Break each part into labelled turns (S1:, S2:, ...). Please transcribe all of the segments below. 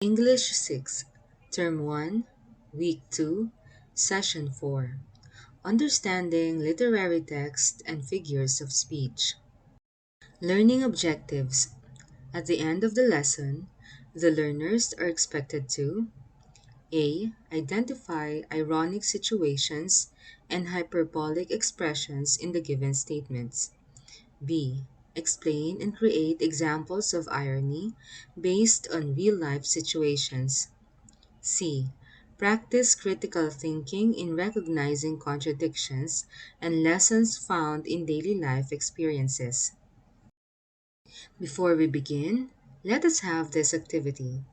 S1: English 6, Term 1, Week 2, Session 4. Understanding Literary Text and Figures of Speech. Learning Objectives. At the end of the lesson, the learners are expected to A. Identify ironic situations and hyperbolic expressions in the given statements. B. Explain and create examples of irony based on real-life situations. C. Practice critical thinking in recognizing contradictions and lessons found in daily life experiences. Before we begin, let us have this activity.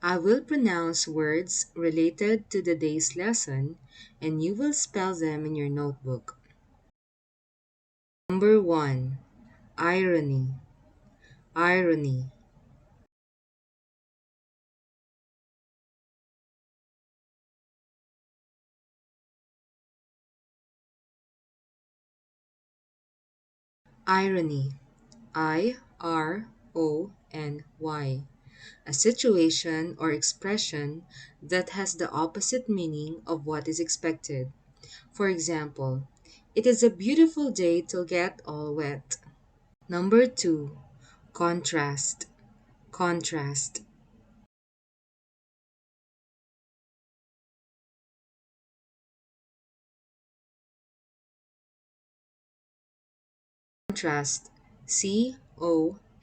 S1: I will pronounce words related to the day's lesson and you will spell them in your notebook. Number 1. Irony. Irony. Irony. I-R-O-N-Y. A situation or expression that has the opposite meaning of what is expected. For example, it is a beautiful day to get all wet. Number 2. Contrast. Contrast. Contrast. C-O-N-T-R-A-S-T.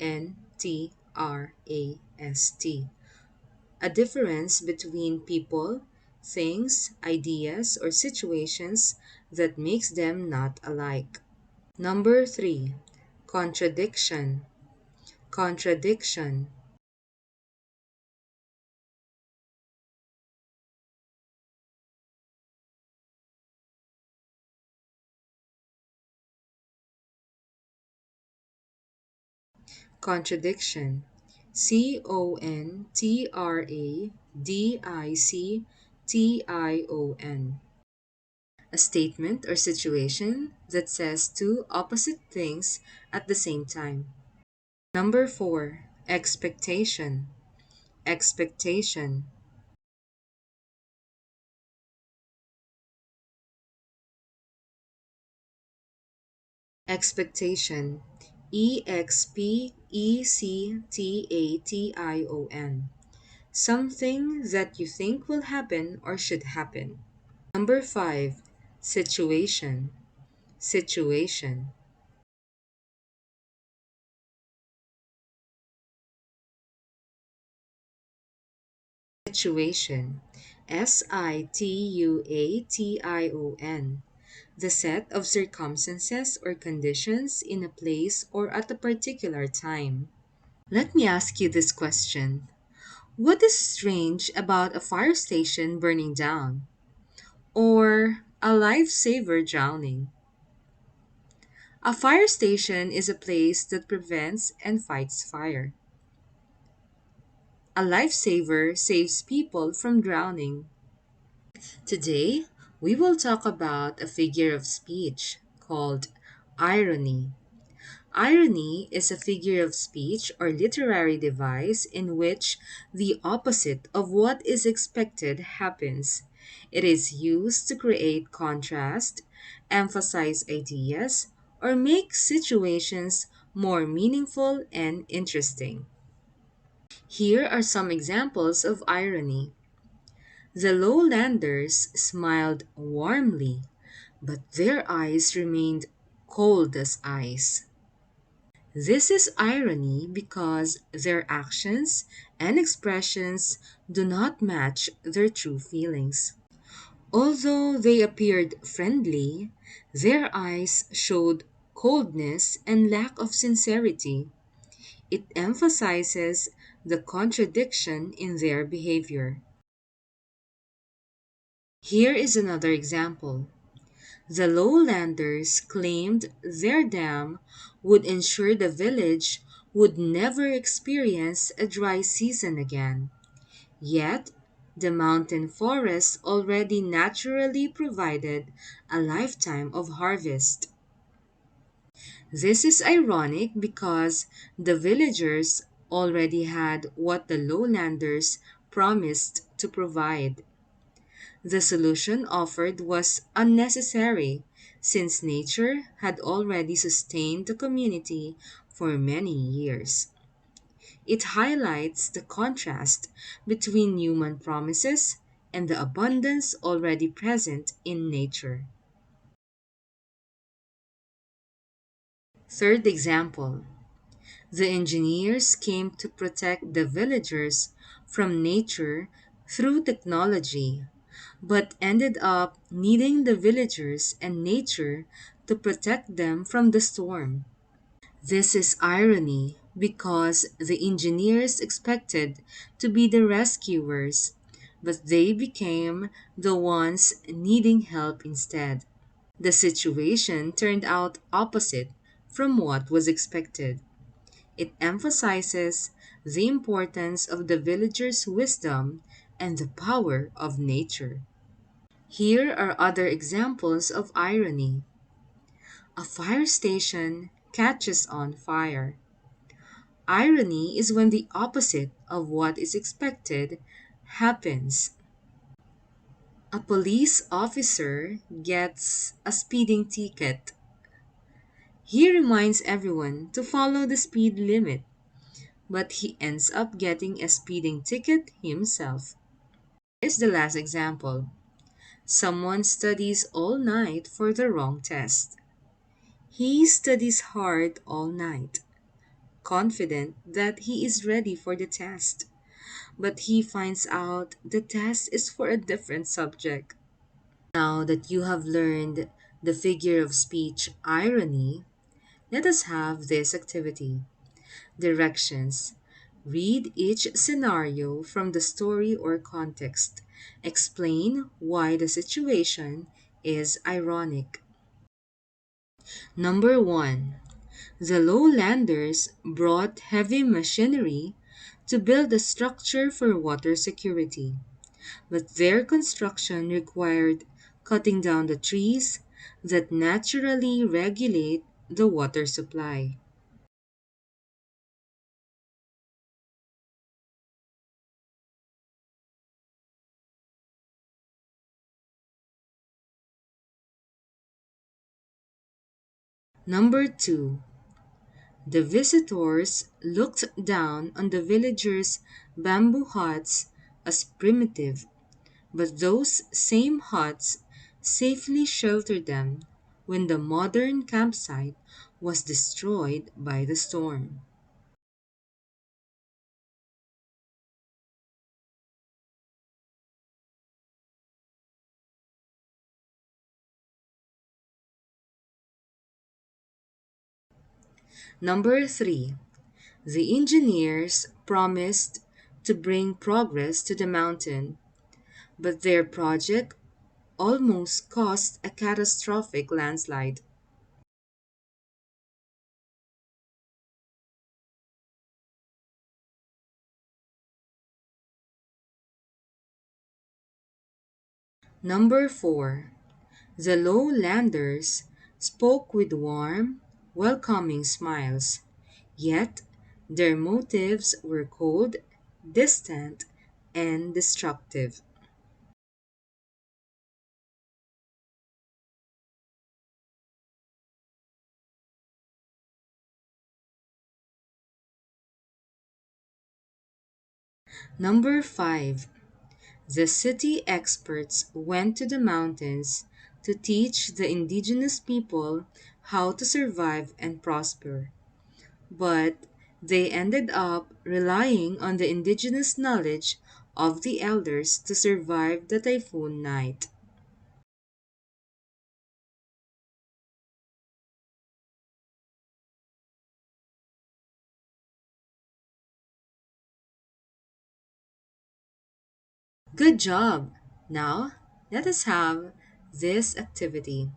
S1: A difference between people, things, ideas, or situations that makes them not alike. Number 3. Contradiction. Contradiction. Contradiction. C-O-N-T-R-A-D-I-C-T-I-O-N. A statement or situation that says two opposite things at the same time. Number 4. Expectation. Expectation. Expectation. E-X-P-E-C-T-A-T-I-O-N. Something that you think will happen or should happen. Number 5. Situation. Situation. Situation. S-I-T-U-A-T-I-O-N. The set of circumstances or conditions in a place or at a particular time. Let me ask you this question. What is strange about a fire station burning down? Or a lifesaver drowning? A fire station is a place that prevents and fights fire. A lifesaver saves people from drowning. Today, we will talk about a figure of speech called irony. Irony is a figure of speech or literary device in which the opposite of what is expected happens. It is used to create contrast, emphasize ideas, or make situations more meaningful and interesting. Here are some examples of irony. The lowlanders smiled warmly, but their eyes remained cold as ice. This is irony because their actions and expressions do not match their true feelings. Although they appeared friendly, their eyes showed coldness and lack of sincerity. It emphasizes the contradiction in their behavior. Here is another example. The lowlanders claimed their dam would ensure the village would never experience a dry season again. Yet, the mountain forest already naturally provided a lifetime of harvest. This is ironic because the villagers already had what the lowlanders promised to provide. The solution offered was unnecessary since nature had already sustained the community for many years. It highlights the contrast between human promises and the abundance already present in nature. Third example, the engineers came to protect the villagers from nature through technology, but ended up needing the villagers and nature to protect them from the storm. This is irony because the engineers expected to be the rescuers, but they became the ones needing help instead. The situation turned out opposite from what was expected. It emphasizes the importance of the villagers' wisdom and the power of nature. Here are other examples of irony. A fire station catches on fire. Irony is when the opposite of what is expected happens. A police officer gets a speeding ticket. He reminds everyone to follow the speed limit, but he ends up getting a speeding ticket himself. Here's the last example. Someone studies all night for the wrong test. He studies hard all night, confident that he is ready for the test, but he finds out the test is for a different subject. Now that you have learned the figure of speech irony, let us have this activity. Directions. Read each scenario from the story or context. Explain why the situation is ironic. Number 1. The lowlanders brought heavy machinery to build a structure for water security, but their construction required cutting down the trees that naturally regulate the water supply. Number 2. The visitors looked down on the villagers' bamboo huts as primitive, but those same huts safely sheltered them when the modern campsite was destroyed by the storm. Number 3. The engineers promised to bring progress to the mountain, but their project almost caused a catastrophic landslide. Number 4. The lowlanders spoke with warm, welcoming smiles, yet their motives were cold, distant, and destructive. Number 5. The city experts went to the mountains to teach the indigenous people how to survive and prosper, but they ended up relying on the indigenous knowledge of the elders to survive the typhoon night. Good job! Now, let us have this activity.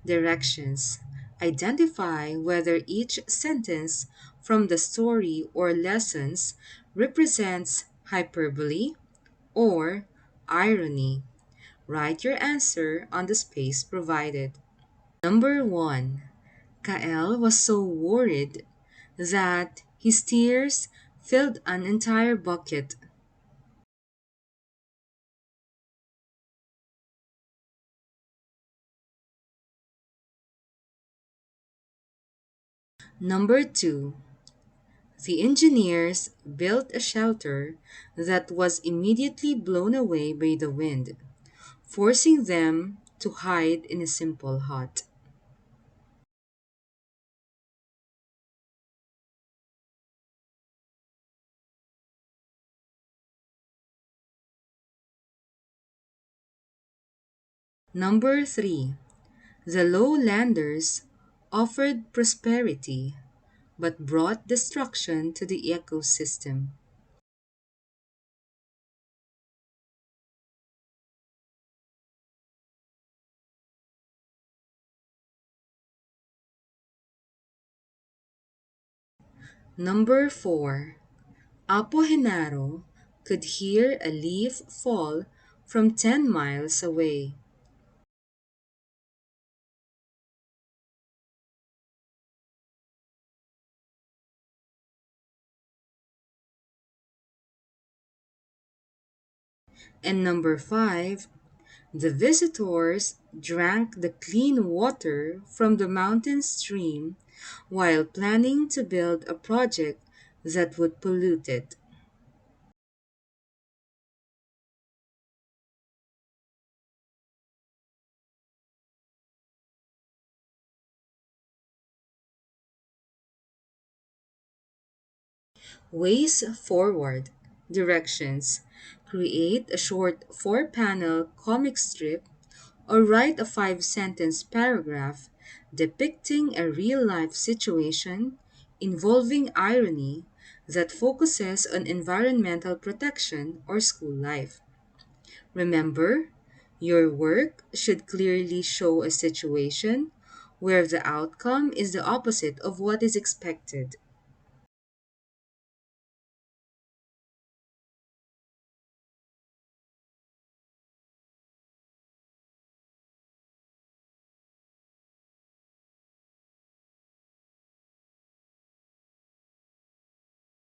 S1: Directions. Identify whether each sentence from the story or lessons represents hyperbole or irony. Write your answer on the space provided. Number 1. Kael was so worried that his tears filled an entire bucket. Number 2. The engineers built a shelter that was immediately blown away by the wind, forcing them to hide in a simple hut. Number 3. The lowlanders offered prosperity but brought destruction to the ecosystem. Number 4. Apohenaro could hear a leaf fall from 10 miles away. And number 5. The visitors drank the clean water from the mountain stream while planning to build a project that would pollute it. Ways forward. Directions. Create a short 4-panel comic strip or write a 5-sentence paragraph depicting a real life situation involving irony that focuses on environmental protection or school life. Remember, your work should clearly show a situation where the outcome is the opposite of what is expected.